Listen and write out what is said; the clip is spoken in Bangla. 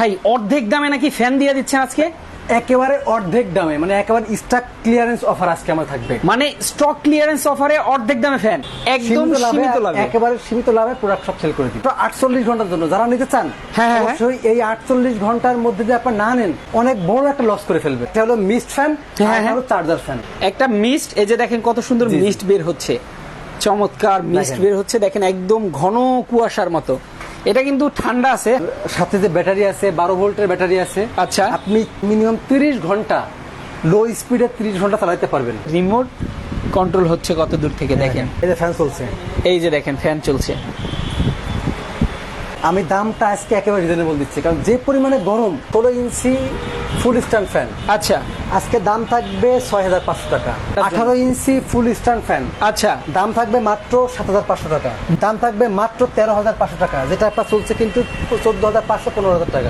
ভাই অর্ধেক দামে নাকি ফ্যান দিয়ে দিচ্ছেন আজকে? একেবারে অর্ধেক দামে, মানে একেবারে স্টক ক্লিয়ারেন্স অফার আজকে আমার থাকবে। মানে স্টক ক্লিয়ারেন্স অফারে অর্ধেক দামে ফ্যান, একদম সীমিত লাভে, একেবারে সীমিত লাভে প্রোডাক্ট সব সেল করে দিই। তো 48 ঘন্টার জন্য যারা নিতে চান, হ্যাঁ, হ্যাঁ, অবশ্যই এই 48 ঘন্টার মধ্যে যদি আপনি না নেন, অনেক বড় একটা লস করে ফেলবে। এটা হলো মিস্ট ফ্যান, হ্যাঁ, হ্যাঁ, হলো চার্জার ফ্যান। একটা মিস্ট, এই যে দেখেন কত সুন্দর জি, জি। মিস্ট বের হচ্ছে, চমৎকার মিস্ট দেখেন। বের হচ্ছে, দেখেন একদম ঘন কুয়াশার মতো। এটা কিন্তু ঠান্ডা আছে, সাথে যে ব্যাটারি আছে 12 ভোল্টের ব্যাটারি আছে। আচ্ছা। আপনি মিনিমাম 30 ঘন্টা লো স্পিডে 30 ঘন্টা চালাতে পারবেন। রিমোট কন্ট্রোল হচ্ছে কত দূর থেকে দেখেন। এই যে ফ্যান চলছে, এই যে দেখেন ফ্যান চলছে। আমি দামটা আজকে একেবারে রিজনেবল দিচ্ছি, কারণ যে পরিমাণে গরম। 16 ইঞ্চি ফুল স্ট্যান্ড ফ্যান আচ্ছা আজকে দাম থাকবে 6500 টাকা। 18 ইঞ্চি ফুল স্ট্যান্ড ফ্যান আচ্ছা, দাম থাকবে মাত্র 7500 টাকা। দাম থাকবে মাত্র 13500 টাকা, যেটা আপনার চলছে কিন্তু 14500 15000 টাকা।